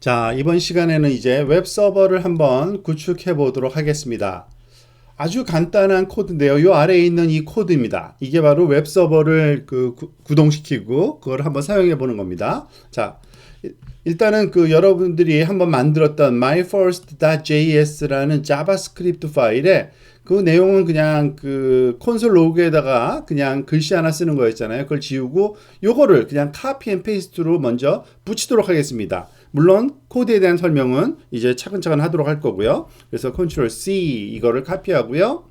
자, 이번 시간에는 이제 웹 서버를 한번 구축해 보도록 하겠습니다. 아주 간단한 코드인데요. 이 아래에 있는 이 코드입니다. 이게 바로 웹 서버를 구동시키고 그걸 한번 사용해 보는 겁니다. 자, 일단은 여러분들이 한번 만들었던 myfirst.js라는 자바스크립트 파일에 그 내용은 그냥 콘솔 로그에다가 그냥 글씨 하나 쓰는 거였잖아요. 그걸 지우고 요거를 그냥 카피 앤 페이스트로 먼저 붙이도록 하겠습니다. 물론 코드에 대한 설명은 이제 차근차근 하도록 할 거고요. 그래서 컨트롤 C 이거를 카피하고요.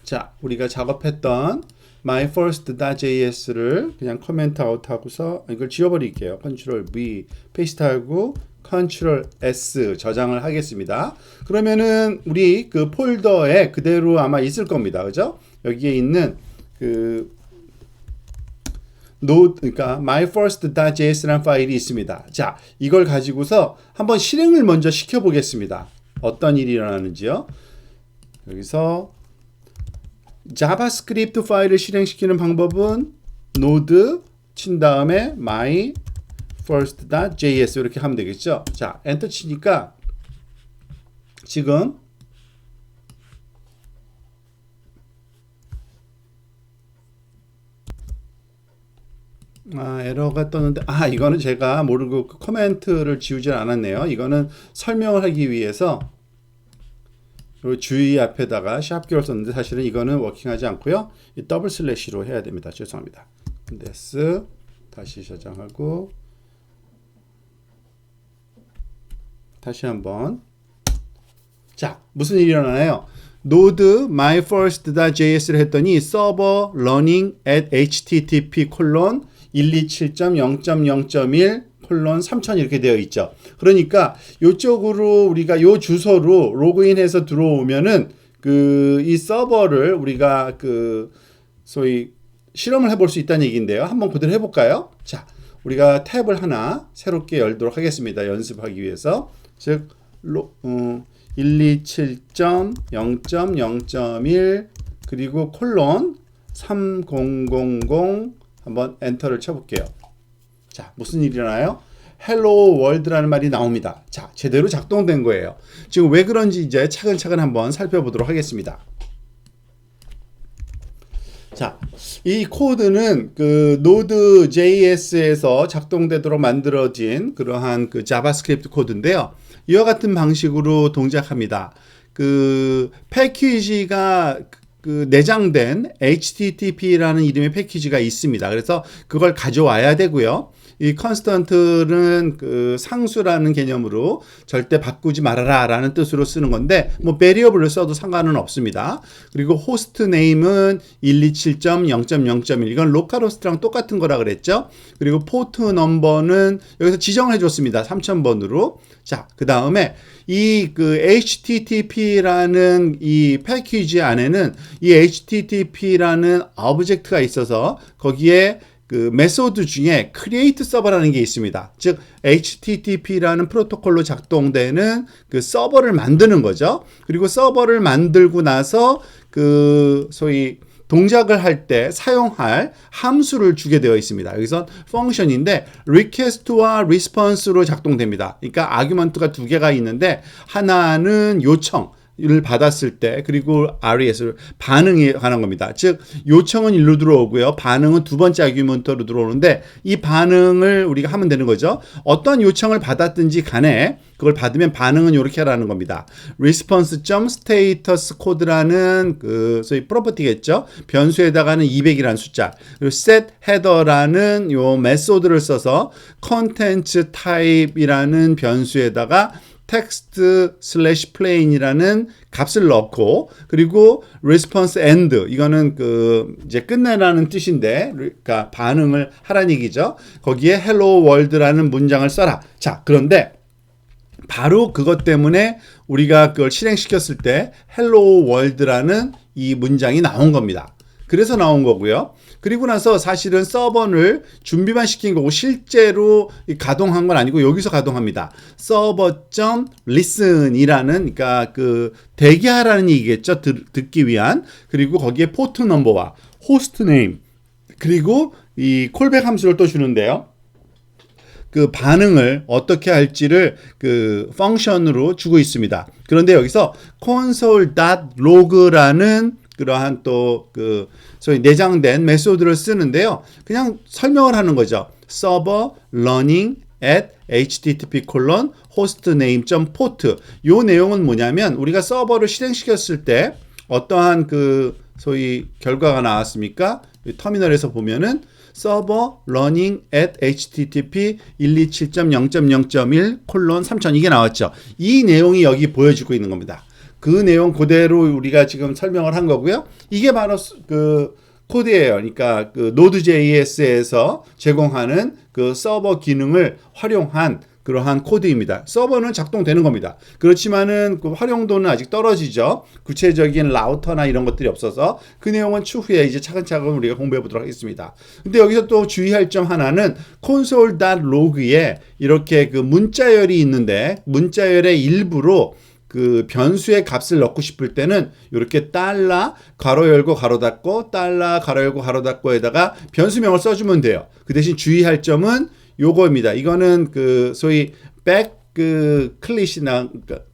자, 우리가 작업했던 myfirst.js를 그냥 커멘트 아웃 하고서 이걸 지워버릴게요. 컨트롤 V 페이스트하고 컨트롤 S 저장을 하겠습니다. 그러면은 우리 폴더에 그대로 아마 있을 겁니다. 그죠? 여기에 있는 그러니까 myfirst.js라는 파일이 있습니다. 자, 이걸 가지고서 한번 실행을 먼저 시켜 보겠습니다. 어떤 일이 일어나는지요. 여기서 자바스크립트 파일을 실행시키는 방법은 node 친 다음에 myfirst.js 이렇게 하면 되겠죠. 자, 엔터 치니까 지금 에러가 떴는데 이거는 제가 모르고 코멘트를 지우질 않았네요. 이거는 설명을 하기 위해서 주의 앞에다가 샵키를 썼는데 사실은 이거는 워킹하지 않고요. 이 더블 슬래시로 해야 됩니다. 죄송합니다. S 다시 저장하고 다시 한번. 자, 무슨 일이 일어나요? node myfirst.js를 했더니 server running at http:127.0.0.1 3000 이렇게 되어 있죠. 그러니까 이쪽으로 우리가 요 주소로 로그인해서 들어오면은 이 서버를 우리가 소위 실험을 해볼 수 있다는 얘기인데요. 한번 그대로 해볼까요? 자, 우리가 탭을 하나 새롭게 열도록 하겠습니다. 연습하기 위해서. 즉 127.0.0.1 그리고 콜론 3000 한번 엔터를 쳐볼게요. 자, 무슨 일이 일어나요? 헬로 월드라는 말이 나옵니다. 자, 제대로 작동된 거예요. 지금 왜 그런지 이제 차근차근 한번 살펴보도록 하겠습니다. 자, 이 코드는 Node.js에서 작동되도록 만들어진 그러한 자바스크립트 코드인데요. 이와 같은 방식으로 동작합니다. 패키지가 내장된 HTTP라는 이름의 패키지가 있습니다. 그래서 그걸 가져와야 되고요. 이 컨스턴트는 상수라는 개념으로 절대 바꾸지 말아라 라는 뜻으로 쓰는 건데 베리어블을 써도 상관은 없습니다. 그리고 호스트 네임은 127.0.0.1 이건 로컬 호스트랑 똑같은 거라 그랬죠. 그리고 포트 넘버는 여기서 지정을 해줬습니다. 3000번으로. 자, 그 다음에 이 HTTP라는 이 패키지 안에는 이 HTTP라는 오브젝트가 있어서 거기에 메소드 중에 create server라는 게 있습니다. 즉 HTTP라는 프로토콜로 작동되는 서버를 만드는 거죠. 그리고 서버를 만들고 나서 소위 동작을 할 때 사용할 함수를 주게 되어 있습니다. 여기서 펑션인데 request와 response로 작동됩니다. 그러니까 아규먼트가 두 개가 있는데 하나는 요청을 받았을 때 그리고 RES 반응에 관한 겁니다. 즉 요청은 일로 들어오고요. 반응은 두 번째 아규먼트로 들어오는데 이 반응을 우리가 하면 되는 거죠. 어떤 요청을 받았든지 간에 그걸 받으면 반응은 이렇게 하라는 겁니다. response.status code라는 소위 프로퍼티겠죠. 변수에다가는 200이라는 숫자. 그리고 set header라는 요 메소드를 써서 contents type이라는 변수에다가 text/plain이라는 값을 넣고 그리고 response end 이거는 이제 끝내라는 뜻인데 그러니까 반응을 하라는 얘기죠. 거기에 hello world라는 문장을 써라. 자, 그런데 바로 그것 때문에 우리가 그걸 실행시켰을 때 hello world라는 이 문장이 나온 겁니다. 그래서 나온 거고요. 그리고 나서 사실은 서버를 준비만 시킨 거고 실제로 가동한 건 아니고 여기서 가동합니다. server.listen이라는 그러니까 그 대기하라는 얘기겠죠. 듣기 위한. 그리고 거기에 포트 넘버와 호스트 네임 그리고 이 콜백 함수를 또 주는데요. 그 반응을 어떻게 할지를 그 펑션으로 주고 있습니다. 그런데 여기서 console.log라는 그러한 또 그 소위 내장된 메소드를 쓰는데요. 그냥 설명을 하는 거죠. server running at http:/hostname.port 요 내용은 뭐냐면 우리가 서버를 실행시켰을 때 어떠한 그 소위 결과가 나왔습니까? 터미널에서 보면은 server running at http 127.0.0.1:3000 이게 나왔죠. 이 내용이 여기 보여주고 있는 겁니다. 그 내용 그대로 우리가 지금 설명을 한 거고요. 이게 바로 그 코드예요. 그러니까 그 Node.js에서 제공하는 그 서버 기능을 활용한 그러한 코드입니다. 서버는 작동되는 겁니다. 그렇지만은 그 활용도는 아직 떨어지죠. 구체적인 라우터나 이런 것들이 없어서 그 내용은 추후에 이제 차근차근 우리가 공부해 보도록 하겠습니다. 근데 여기서 또 주의할 점 하나는 console.log에 이렇게 그 문자열이 있는데 문자열의 일부로 그 변수의 값을 넣고 싶을 때는 이렇게 달러 가로 열고 가로 닫고 달러 가로 열고 가로 닫고에다가 변수명을 써주면 돼요. 그 대신 주의할 점은 요거입니다. 이거는 그 소위 백 그 클릿이나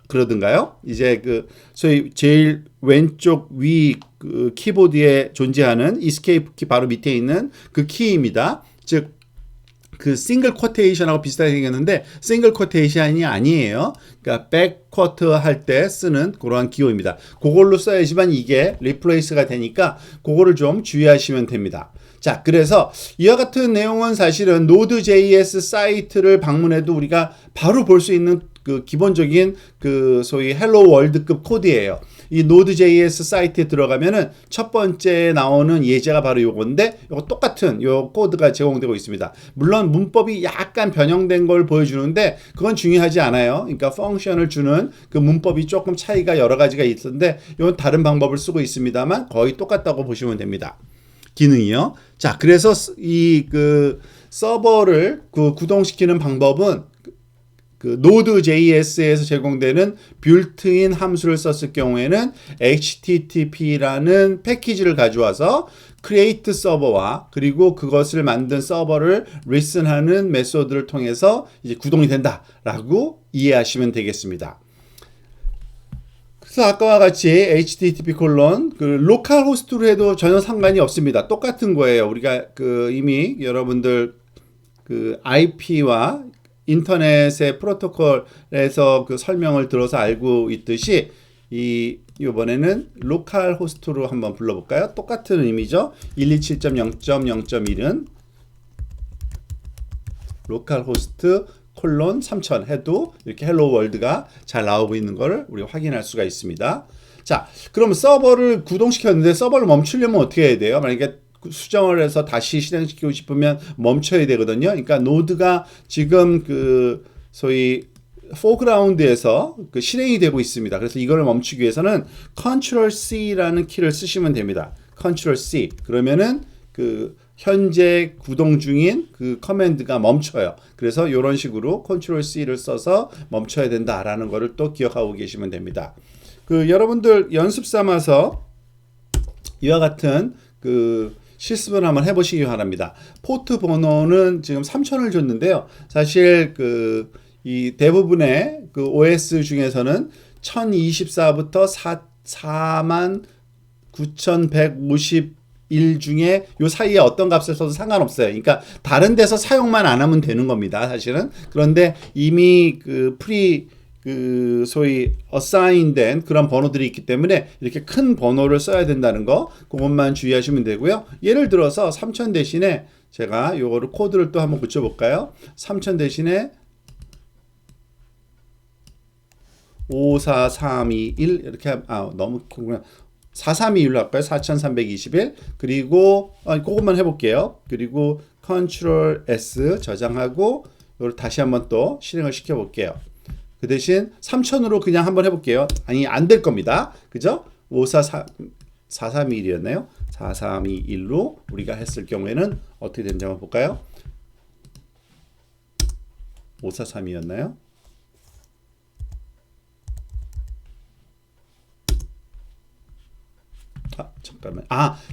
그러던가요? 이제 그 소위 제일 왼쪽 위 그 키보드에 존재하는 이스케이프 키 바로 밑에 있는 그 키입니다. 즉 그 싱글 쿼테이션하고 비슷하게 생겼는데 싱글 쿼테이션이 아니에요. 그러니까 백 쿼터 할 때 쓰는 그러한 기호입니다. 그걸로 써야지만 이게 리플레이스가 되니까 그거를 좀 주의하시면 됩니다. 자, 그래서 이와 같은 내용은 사실은 Node.js 사이트를 방문해도 우리가 바로 볼 수 있는 그 기본적인 그 소위 헬로 월드급 코드예요. 이 Node.js 사이트에 들어가면은 첫 번째 나오는 예제가 바로 요건데 요거 똑같은 요 코드가 제공되고 있습니다. 물론 문법이 약간 변형된 걸 보여주는데 그건 중요하지 않아요. 그러니까 펑션을 주는 그 문법이 조금 차이가 여러 가지가 있는데 이건 다른 방법을 쓰고 있습니다만 거의 똑같다고 보시면 됩니다. 기능이요. 자, 그래서 이 그 서버를 그 구동시키는 방법은 그 Node.js에서 제공되는 built-in 함수를 썼을 경우에는 http라는 패키지를 가져와서 create 서버와 그리고 그것을 만든 서버를 listen하는 메소드를 통해서 이제 구동이 된다라고 이해하시면 되겠습니다. 그래서 아까와 같이 http 그 로컬 호스트로 해도 전혀 상관이 없습니다. 똑같은 거예요. 우리가 그 이미 여러분들 그 IP와 인터넷의 프로토콜에서 그 설명을 들어서 알고 있듯이 이번에는 로컬 호스트로 한번 불러볼까요? 똑같은 의미죠. 127.0.0.1은 로컬 호스트 :3000 해도 이렇게 헬로 월드가 잘 나오고 있는 걸 우리가 확인할 수가 있습니다. 자, 그럼 서버를 구동시켰는데 서버를 멈추려면 어떻게 해야 돼요? 만약에 수정을 해서 다시 실행시키고 싶으면 멈춰야 되거든요. 그러니까 노드가 지금 그 소위 포그라운드에서 그 실행이 되고 있습니다. 그래서 이걸 멈추기 위해서는 Ctrl C라는 키를 쓰시면 됩니다. Ctrl C 그러면은 그 현재 구동 중인 그 커맨드가 멈춰요. 그래서 이런 식으로 Ctrl C를 써서 멈춰야 된다라는 거를 또 기억하고 계시면 됩니다. 그 여러분들 연습 삼아서 이와 같은 그 실습을 한번 해보시기 바랍니다. 포트 번호는 지금 3000을 줬는데요. 사실 그 이 대부분의 그 OS 중에서는 1024부터 49151 중에 요 사이에 어떤 값을 써도 상관없어요. 그러니까 다른 데서 사용만 안 하면 되는 겁니다. 사실은. 그런데 이미 그 그 소위 어사인된 그런 번호들이 있기 때문에 이렇게 큰 번호를 써야 된다는 거 그것만 주의하시면 되고요. 예를 들어서 3000 대신에 제가 요거를 코드를 또 한번 붙여볼까요? 3000 대신에 54321 이렇게 너무 크구나. 4321로 할까요? 4321 그리고 그것만 해볼게요. 그리고 Ctrl S 저장하고 이걸 다시 한번 또 실행을 시켜볼게요. 그 대신 3000으로 그냥 한번 해볼게요. 아니 안 될 겁니다. 그죠? 543 4321이었나요? 4321로 우리가 했을 경우에는 어떻게 되는지 한번 볼까요? 543이었나요? 잠깐만.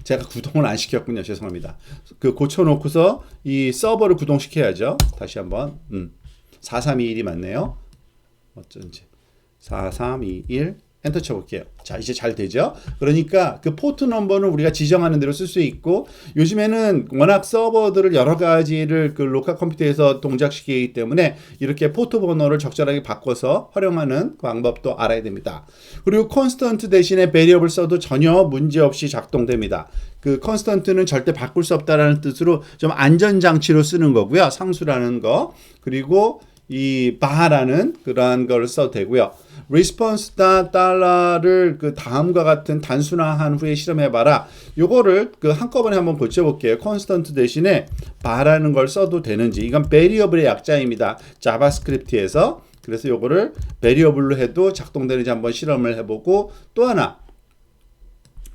제가 구동을 안 시켰군요. 죄송합니다. 그 고쳐놓고서 이 서버를 구동시켜야죠. 다시 한번. 4321이 맞네요. 어쩐지. 4321 엔터 쳐볼게요. 자, 이제 잘 되죠? 그러니까 그 포트 넘버는 우리가 지정하는 대로 쓸 수 있고, 요즘에는 워낙 서버들을 여러 가지를 그 로컬 컴퓨터에서 동작시키기 때문에 이렇게 포트 번호를 적절하게 바꿔서 활용하는 그 방법도 알아야 됩니다. 그리고 컨스턴트 대신에 베리어블 써도 전혀 문제없이 작동됩니다. 그 컨스턴트는 절대 바꿀 수 없다라는 뜻으로 좀 안전장치로 쓰는 거고요. 상수라는 거. 그리고 이 바라는 그러한 걸 써도 되고요. response 달러를 그 다음과 같은 단순화한 후에 실험해봐라. 요거를 그 한꺼번에 한번 고쳐볼게요. constant 대신에 바라는 걸 써도 되는지. 이건 variable의 약자입니다. 자바스크립트에서. 그래서 요거를 variable로 해도 작동되는지 한번 실험을 해보고, 또 하나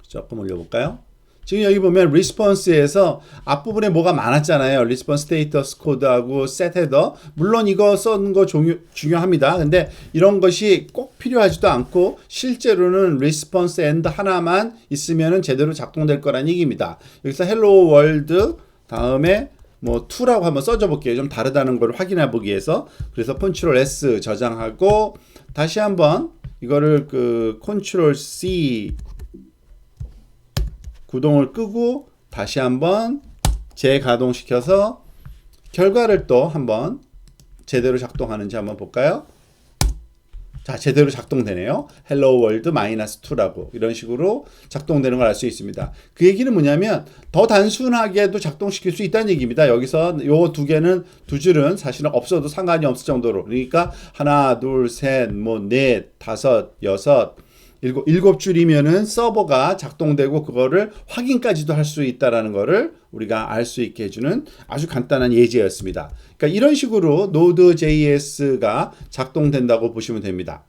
조금 올려볼까요? 지금 여기 보면 response에서 앞부분에 뭐가 많았잖아요. response status code하고 set header. 물론 이거 쓰는 거 중요합니다. 근데 이런 것이 꼭 필요하지도 않고 실제로는 response end 하나만 있으면 제대로 작동될 거란 얘기입니다. 여기서 hello world 다음에 뭐 2라고 한번 써줘 볼게요. 좀 다르다는 걸 확인해 보기 위해서. 그래서 Ctrl S 저장하고 다시 한번 이거를 그 Ctrl C 구동을 끄고 다시 한번 재가동시켜서 결과를 또 한번 제대로 작동하는지 한번 볼까요? 자, 제대로 작동되네요. hello world -2라고 이런 식으로 작동되는 걸 알 수 있습니다. 그 얘기는 뭐냐면 더 단순하게도 작동시킬 수 있다는 얘기입니다. 여기서 요 두 개는 두 줄은 사실은 없어도 상관이 없을 정도로, 그러니까 하나, 둘, 셋, 뭐 넷, 다섯, 여섯, 일곱 줄이면은 서버가 작동되고 그거를 확인까지도 할 수 있다라는 거를 우리가 알 수 있게 해주는 아주 간단한 예제였습니다. 그러니까 이런 식으로 Node.js가 작동된다고 보시면 됩니다.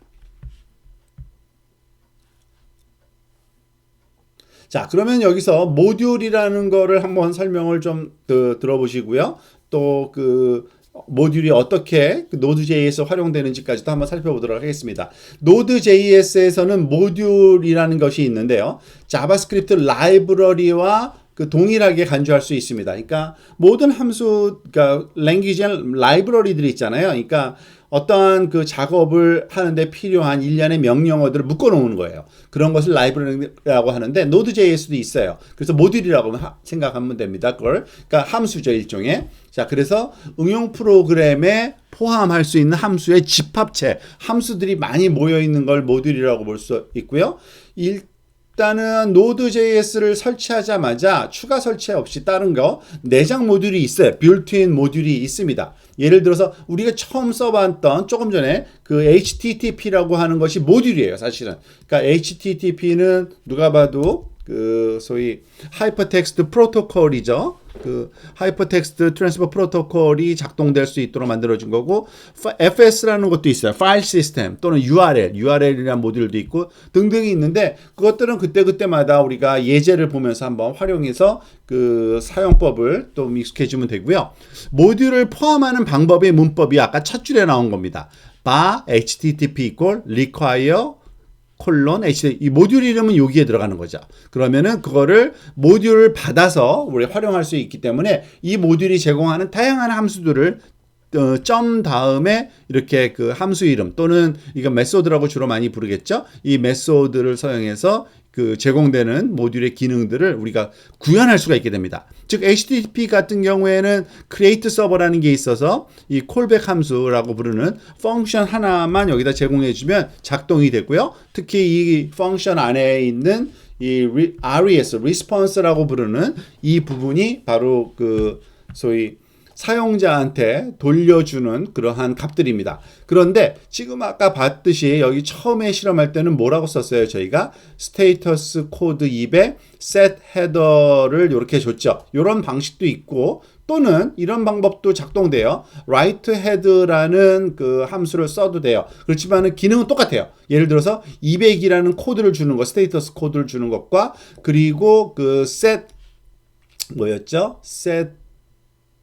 자, 그러면 여기서 모듈이라는 거를 한번 설명을 좀 들어보시고요. 또 그 모듈이 어떻게 Node.js에 활용되는지까지도 한번 살펴보도록 하겠습니다. Node.js에서는 모듈이라는 것이 있는데요. 자바스크립트 라이브러리와 그 동일하게 간주할 수 있습니다. 그러니까 모든 함수, 그러니까 랭귀지 라이브러리들이 있잖아요. 그러니까 어떠한 그 작업을 하는데 필요한 일련의 명령어들을 묶어 놓은 거예요. 그런 것을 라이브러리라고 하는데 Node.js도 있어요. 그래서 모듈이라고 생각하면 됩니다. 그걸. 그러니까 함수죠, 일종의. 자, 그래서 응용 프로그램에 포함할 수 있는 함수의 집합체, 함수들이 많이 모여 있는 걸 모듈이라고 볼 수 있고요. 일단은 Node.js를 설치하자마자 추가 설치 없이 다른 거 내장 모듈이 있어요. 빌트인 모듈이 있습니다. 예를 들어서 우리가 처음 써봤던 조금 전에 그 HTTP라고 하는 것이 모듈이에요, 사실은. 그러니까 HTTP는 누가 봐도 그 소위 하이퍼텍스트 프로토콜이죠. 그 하이퍼텍스트 트랜스퍼 프로토콜이 작동될 수 있도록 만들어진 거고, FS라는 것도 있어요. 파일 시스템 또는 URL이라는 모듈도 있고 등등이 있는데, 그것들은 그때그때마다 우리가 예제를 보면서 한번 활용해서 그 사용법을 또 익숙해지면 되고요. 모듈을 포함하는 방법의 문법이 아까 첫 줄에 나온 겁니다. 바 http require 이 모듈 이름은 여기에 들어가는 거죠. 그러면은 그거를 모듈을 받아서 우리 활용할 수 있기 때문에 이 모듈이 제공하는 다양한 함수들을 점 다음에 이렇게 그 함수 이름 또는 이거 메소드라고 주로 많이 부르겠죠. 이 메소드를 사용해서 그 제공되는 모듈의 기능들을 우리가 구현할 수가 있게 됩니다. 즉 HTTP 같은 경우에는 create server라는 게 있어서 이 callback 함수라고 부르는 펑션 하나만 여기다 제공해 주면 작동이 되고요. 특히 이 펑션 안에 있는 이 RES, response라고 부르는 이 부분이 바로 그 소위 사용자한테 돌려주는 그러한 값들입니다. 그런데 지금 아까 봤듯이 여기 처음에 실험할 때는 뭐라고 썼어요? 저희가 스테이터스 코드 2에 set header를 이렇게 줬죠. 이런 방식도 있고 또는 이런 방법도 작동돼요. write head라는 그 함수를 써도 돼요. 그렇지만은 기능은 똑같아요. 예를 들어서 200이라는 코드를 주는 것, 스테이터스 코드를 주는 것과 그리고 그 set 뭐였죠? set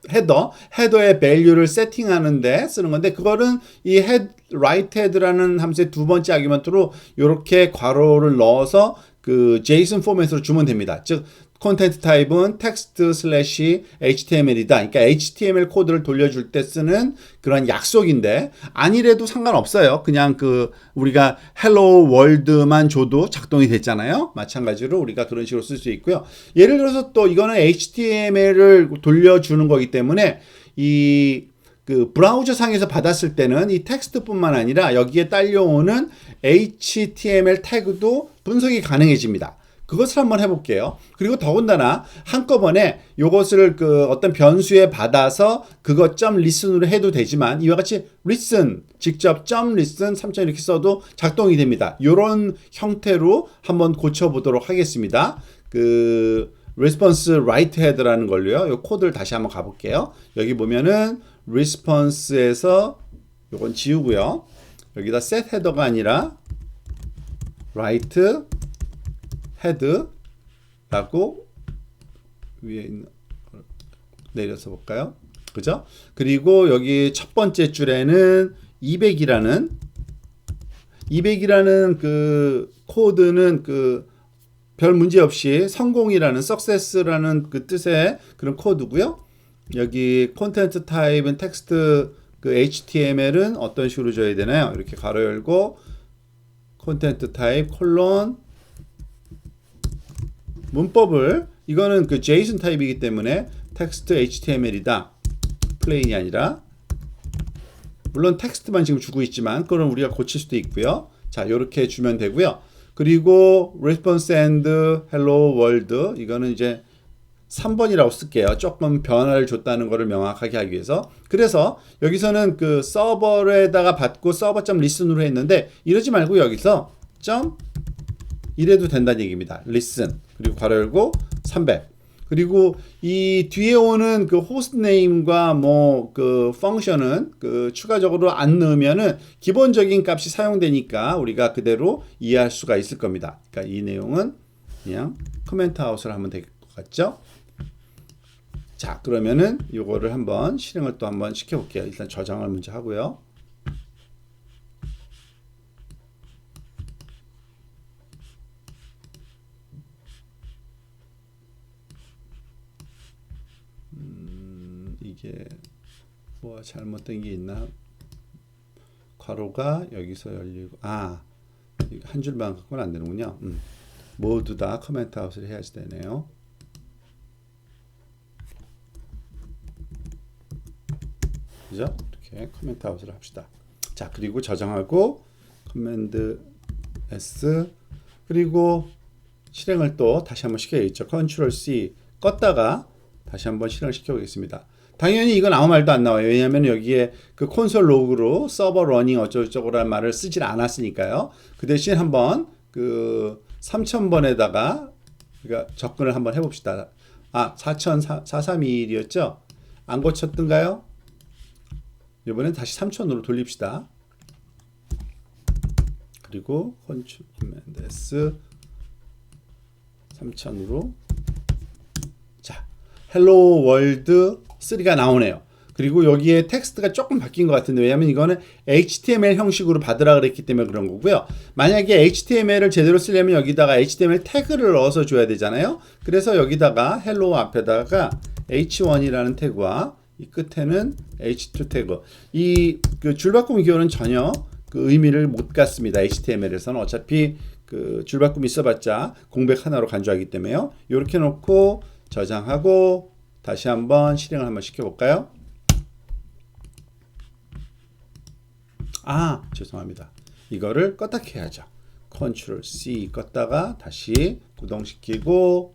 헤더의 value를 세팅하는데 쓰는 건데 그거는 이 write head라는 함수의 두 번째 아규먼트로 이렇게 괄호를 넣어서 그 JSON 포맷으로 주면 됩니다. 즉 콘텐트 타입은 text/html이다. 그러니까 HTML 코드를 돌려줄 때 쓰는 그런 약속인데 아니래도 상관없어요. 그냥 그 우리가 hello world만 줘도 작동이 됐잖아요. 마찬가지로 우리가 그런 식으로 쓸 수 있고요. 예를 들어서 또 이거는 HTML을 돌려주는 거기 때문에 이 그 브라우저 상에서 받았을 때는 이 텍스트뿐만 아니라 여기에 딸려오는 HTML 태그도 분석이 가능해집니다. 그것을 한번 해볼게요. 그리고 더군다나 한꺼번에 이것을 그 어떤 변수에 받아서 그것 점 listen으로 해도 되지만 이와 같이 listen 직접 점 listen 3000 이렇게 써도 작동이 됩니다. 이런 형태로 한번 고쳐보도록 하겠습니다. 그 response write head라는 걸로요. 이 코드를 다시 한번 가볼게요. 여기 보면은 response에서 이건 지우고요. 여기다 set header가 아니라 write head라고 위에 있는 걸 내려서 볼까요? 그죠? 그리고 여기 첫 번째 줄에는 200이라는 그 코드는 그 별 문제 없이 성공이라는 success라는 그 뜻의 그런 코드고요. 여기 콘텐트 타입은 텍스트 그 HTML은 어떤 식으로 줘야 되나요? 이렇게 가로 열고 콘텐트 타입 콜론 문법을 이거는 그 JSON 타입이기 때문에 텍스트 HTML이다. 플레인이 아니라 물론 텍스트만 지금 주고 있지만 그건 우리가 고칠 수도 있고요. 자, 이렇게 주면 되고요. 그리고 response and hello world 이거는 이제 3번이라고 쓸게요. 조금 변화를 줬다는 것을 명확하게 하기 위해서. 그래서 여기서는 그 서버에다가 받고 서버.listen으로 했는데 이러지 말고 여기서 이래도 된다는 얘기입니다. listen 그리고 괄호 열고 300 그리고 이 뒤에 오는 그 호스트 네임과 뭐 그 펑션은 그 추가적으로 안 넣으면은 기본적인 값이 사용되니까 우리가 그대로 이해할 수가 있을 겁니다. 그러니까 이 내용은 그냥 커멘트 아웃을 하면 될 것 같죠? 자, 그러면은 이거를 한번 실행을 또 한번 시켜볼게요. 일단 저장을 먼저 하고요. 이게 뭐 잘못된 게 있나? 괄호가 여기서 열리고 한 줄만 갖고는 안 되는군요. 모두 다 커멘트 아웃을 해야지 되네요. 그죠? 이렇게 커멘트 아웃을 합시다. 자, 그리고 저장하고 커맨드 S 그리고 실행을 또 다시 한번 시켜야겠죠. 컨트롤 C 껐다가 다시 한번 실행을 시켜보겠습니다. 당연히 이건 아무 말도 안 나와요. 왜냐하면 여기에 그 콘솔 로그로 서버 러닝 어쩌고저쩌고라는 말을 쓰질 않았으니까요. 그 대신 한번 그 3000번에다가 우리가 접근을 한번 해봅시다. 4321이었죠? 안 고쳤던가요? 이번엔 다시 3000으로 돌립시다. 그리고 컨트롤 커맨드 S 3000으로 자, 헬로 월드 3가 나오네요. 그리고 여기에 텍스트가 조금 바뀐 것 같은데 왜냐하면 이거는 HTML 형식으로 받으라 그랬기 때문에 그런 거고요. 만약에 HTML을 제대로 쓰려면 여기다가 HTML 태그를 넣어서 줘야 되잖아요. 그래서 여기다가 hello 앞에다가 h1이라는 태그와 이 끝에는 h2 태그 이 그 줄바꿈 기호는 전혀 그 의미를 못 갖습니다. HTML에서는 어차피 그 줄바꿈이 써봤자 공백 하나로 간주하기 때문에요. 이렇게 놓고 저장하고 다시 한번 실행을 한번 시켜볼까요? 죄송합니다. 이거를 껐다 켜야죠. 컨트롤 C 껐다가 다시 구동시키고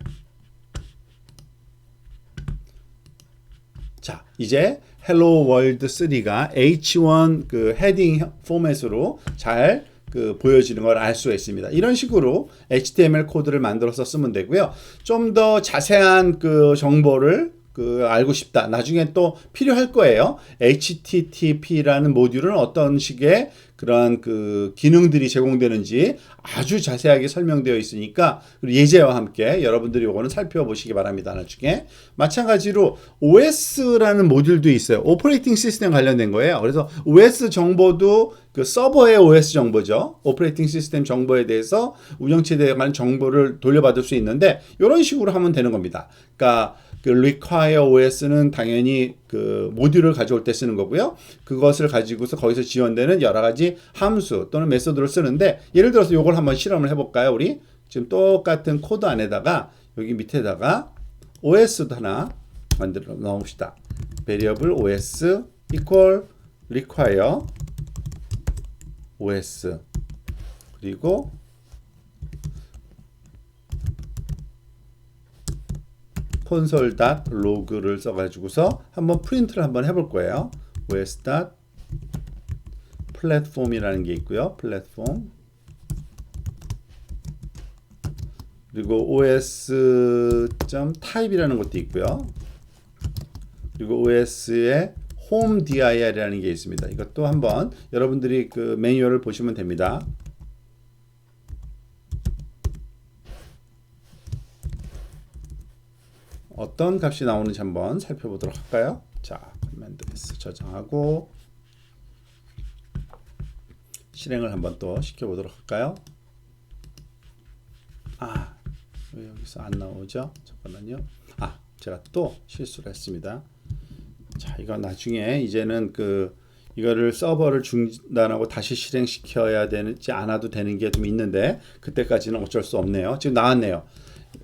자, 이제 Hello World 3가 H1 그 헤딩 포맷으로 잘 그 보여지는 걸 알 수가 있습니다. 이런 식으로 HTML 코드를 만들어서 쓰면 되고요. 좀 더 자세한 그 정보를 그 알고 싶다. 나중에 또 필요할 거예요. HTTP라는 모듈은 어떤 식의 그런 그 기능들이 제공되는지 아주 자세하게 설명되어 있으니까 예제와 함께 여러분들이 이거는 살펴보시기 바랍니다. 나중에 마찬가지로 OS라는 모듈도 있어요. 오퍼레이팅 시스템 관련된 거예요. 그래서 OS 정보도 그 서버의 OS 정보죠. 오퍼레이팅 시스템 정보에 대해서 운영체제에 관한 정보를 돌려받을 수 있는데 이런 식으로 하면 되는 겁니다. 그러니까 그 require OS는 당연히 그 모듈을 가져올 때 쓰는 거고요. 그것을 가지고서 거기서 지원되는 여러 가지 함수 또는 메소드를 쓰는데 예를 들어서 이걸 한번 실험을 해볼까요? 우리 지금 똑같은 코드 안에다가 여기 밑에다가 OS도 하나 만들어 넣읍시다. variable OS equal require OS 그리고 console.log를 써가지고서 한번 프린트를 한번 해볼 거예요. os.platform이라는 게 있고요. 플랫폼 그리고 os.type이라는 것도 있고요. 그리고 os의 home dir이라는 게 있습니다. 이것도 한번 여러분들이 그 매뉴얼을 보시면 됩니다. 어떤 값이 나오는지 한번 살펴보도록 할까요? 자, 커맨드 S 저장하고 실행을 한번 또 시켜보도록 할까요? 아, 왜 여기서 안 나오죠? 잠깐만요. 아, 제가 또 실수를 했습니다. 자, 이거 나중에 이제는 그 이거를 서버를 중단하고 다시 실행시켜야 되지 않아도 되는 게 좀 있는데 그때까지는 어쩔 수 없네요. 지금 나왔네요.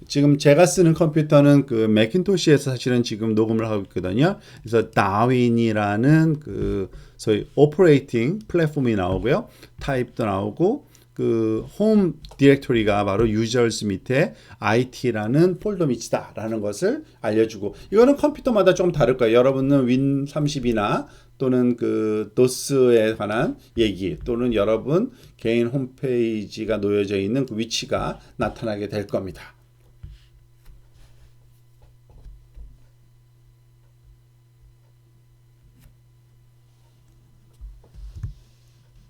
지금 제가 쓰는 컴퓨터는 그 맥킨토시에서 사실은 지금 녹음을 하고 있거든요. 그래서 다윈이라는 그 소위 오퍼레이팅 플랫폼이 나오고요. 타입도 나오고 그 홈 디렉토리가 바로 유저스 밑에 IT라는 폴더 밑이다라는 것을 알려주고 이거는 컴퓨터마다 좀 다를 거예요. 여러분은 윈30이나 또는 그 도스에 관한 얘기 또는 여러분 개인 홈페이지가 놓여져 있는 그 위치가 나타나게 될 겁니다.